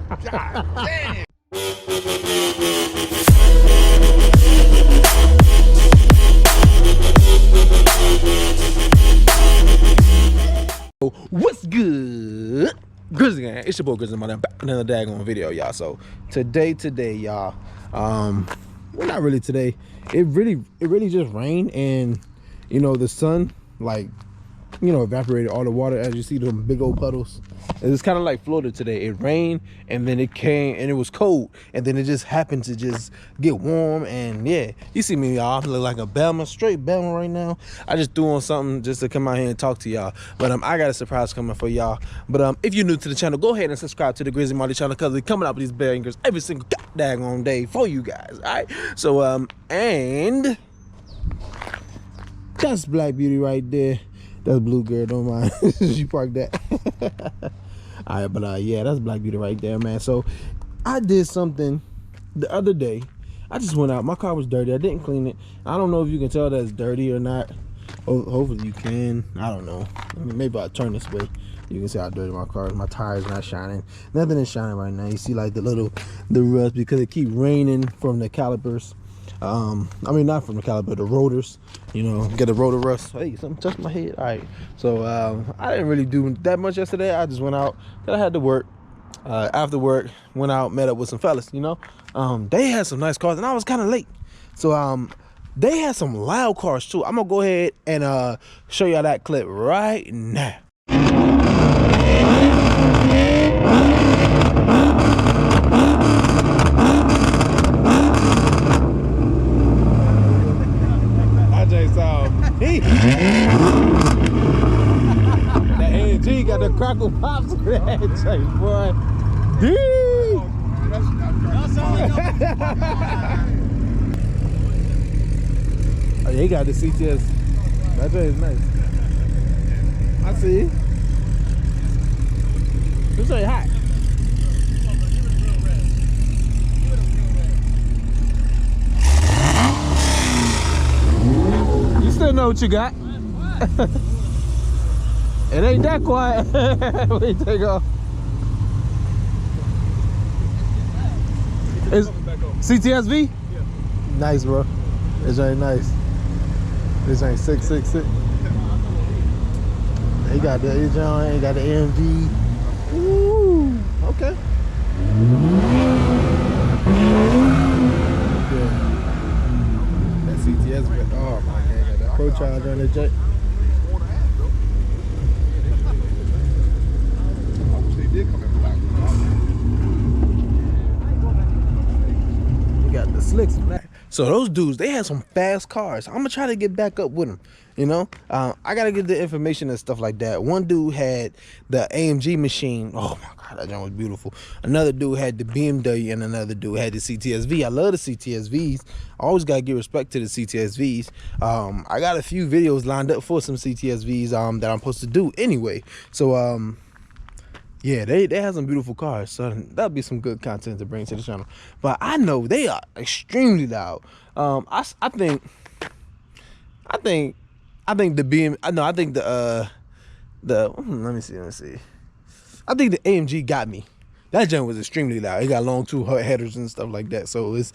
God damn. What's good, Grizzly Gang? It's your boy Grizzly, back with another daggone video, y'all. So today, y'all, well, not really today. It really just rained, and you know the sun, like, you know, evaporated all the water. As you see, them big old puddles. It's kind of like Florida today. It rained, and then it came, and it was cold, and then it just happened to just get warm. And yeah, you see me, y'all. I look like a Bama, straight Bama right now. I just threw on something just to come out here and talk to y'all. But I got a surprise coming for y'all. But if you're new to the channel, go ahead and subscribe to the Grizzly Marty channel, because we're coming out with these bangers every single daggone day for you guys. All right. So and that's Black Beauty right there. That's Blue Girl, don't mind. She parked that. All right, but yeah, that's Black Beauty right there, man. So I did something the other day. I just went out. My car was dirty. I didn't clean it. I don't know if you can tell that it's dirty or not. Hopefully you can. I don't know. Maybe I'll turn this way. You can see how dirty my car is. My tires not shining. Nothing is shining right now. You see like the rust, because it keep raining from the calipers. I mean, not from the caliper, the rotors, you know, get a rotor rust. Hey, something touched my head. All right. So I didn't really do that much yesterday. I just went out, because I had to work. After work, went out, met up with some fellas, you know. They had some nice cars, and I was kind of late. So they had some loud cars too. I'm gonna go ahead and show y'all that clip right now. That AMG got the crackle pops with that shit, boy. Oh, yeah, he got the CTS. That joint is nice. I see. It's really hot. You still know what you got. It ain't that quiet. We take off. Is CTSV? Yeah. Nice, bro. This ain't nice. This ain't 666. He got the joint. He got the AMG. Ooh, okay. That CTSV. Oh my god, that Pro Charger on the jet. The slicks. So those dudes, they had some fast cars. I'm gonna try to get back up with them, you know. I gotta get the information and stuff like that. One dude had the AMG machine. Oh my god, that joint was beautiful. Another dude had the BMW, and another dude had the CTSV. I love the CTSVs. I always gotta give respect to the CTSVs. I got a few videos lined up for some CTSVs that I'm supposed to do anyway. So yeah, they have some beautiful cars, so that'll be some good content to bring to the channel. But I know they are extremely loud. I think the BM. No, I think the let me see. I think the AMG got me. That joint was extremely loud. It got long two headers and stuff like that, so it's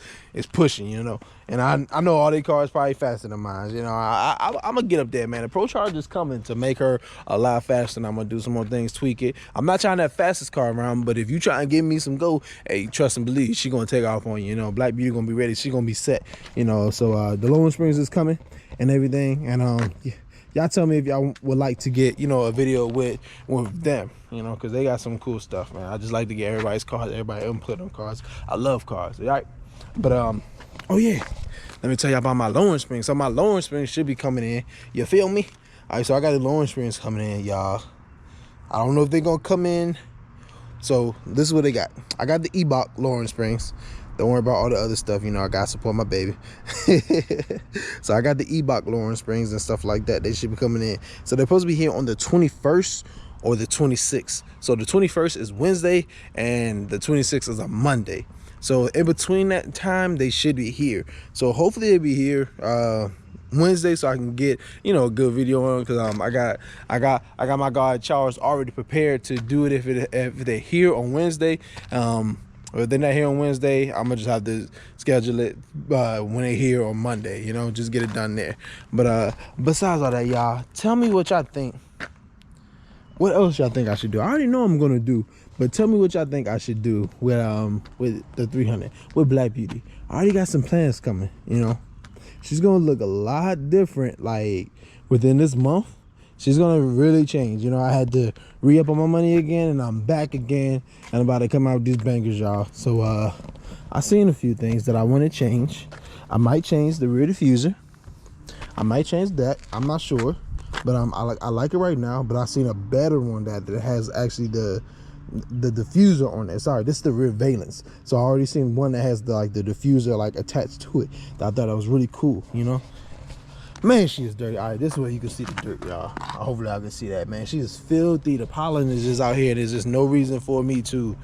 pushing, you know. And I know all these cars probably faster than mine, you know. I'm gonna get up there, man. The Pro Charger's coming to make her a lot faster, and I'm gonna do some more things, tweak it. I'm not trying that fastest car around, but if you try and give me some go, hey, trust and believe, she gonna take off on you, you know. Black Beauty gonna be ready. She gonna be set, you know. So the Lowland Springs is coming and everything, and yeah. Y'all tell me if y'all would like to get, you know, a video with them, you know, because they got some cool stuff, man. I just like to get everybody's cars, everybody input on cars. I love cars, all right? But, oh, yeah. Let me tell you about my Lowland Springs. So my Lowland Springs should be coming in. You feel me? All right, so I got the Lowland Springs coming in, y'all. I don't know if they're going to come in. So this is what they got. I got the EBOC Lowland Springs. Don't worry about all the other stuff, you know. I gotta support my baby. So I got the EBOC Lowland Springs and stuff like that. They should be coming in. So they're supposed to be here on the 21st or the 26th. So the 21st is Wednesday and the 26th is a Monday. So in between that time, they should be here. So hopefully they'll be here Wednesday so I can get, you know, a good video on, because I got my guy Charles already prepared to do it if they're here on Wednesday. Or if they're not here on Wednesday, I'm gonna just have to schedule it when they're here on Monday, you know, just get it done there. But besides all that, y'all, tell me what y'all think. What else y'all think I should do? I already know I'm gonna do, but tell me what y'all think I should do with the 300 with Black Beauty. I already got some plans coming, you know. She's gonna look a lot different, like within this month. She's gonna really change. You know, I had to re-up on my money again, and I'm back again, and I'm about to come out with these bangers, y'all. So I seen a few things that I want to change. I might change the rear diffuser. I might change that. I'm not sure, but I like it right now. But I seen a better one that has actually the diffuser on it. Sorry, this is the rear valence. So I already seen one that has the diffuser like attached to it. I thought that was really cool, you know. Man, she is dirty. All right, this is where you can see the dirt, y'all. Hopefully I can see that, man. She is filthy. The pollen is just out here. There's just no reason for me to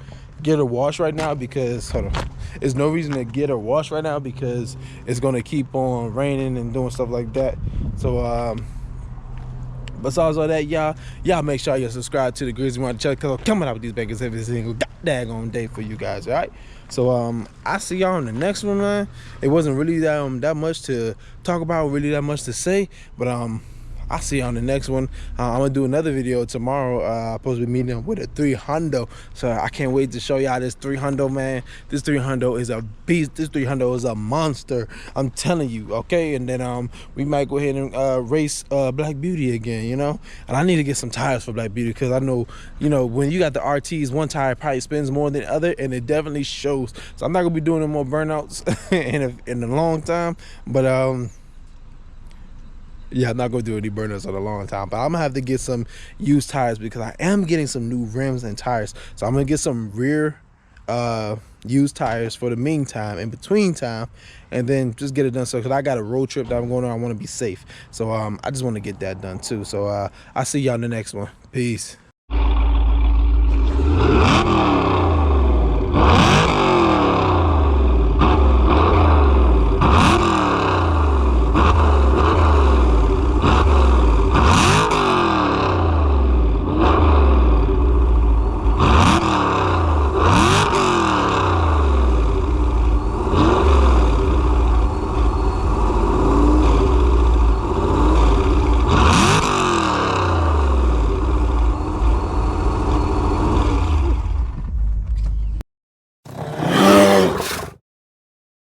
get her washed right now, because hold on, there's no reason to get her washed right now because it's gonna keep on raining and doing stuff like that. So besides all that, y'all make sure you subscribe to the Grizzly One channel, because I'm coming out with these bangers every single daggone day for you guys. All right, so I see y'all in the next one, man. It wasn't really that much to talk about, really that much to say, but I see y'all in the next one. I'm gonna do another video tomorrow. I'm supposed to be meeting with a 300, so I can't wait to show y'all this 300, man. This 300 is a beast. This 300 is a monster, I'm telling you. Okay, and then we might go ahead and race Black Beauty again, you know. And I need to get some tires for Black Beauty, because I know, you know, when you got the RTs, one tire probably spins more than the other, and it definitely shows. So I'm not gonna be doing any more burnouts in a long time, but yeah, I'm not gonna do any burners in a long time, but I'm gonna have to get some used tires, because I am getting some new rims and tires. So I'm gonna get some rear used tires for the meantime, in between time, and then just get it done. So because I got a road trip that I'm going on, I want to be safe. So I just want to get that done too. So I'll see y'all in the next one. Peace.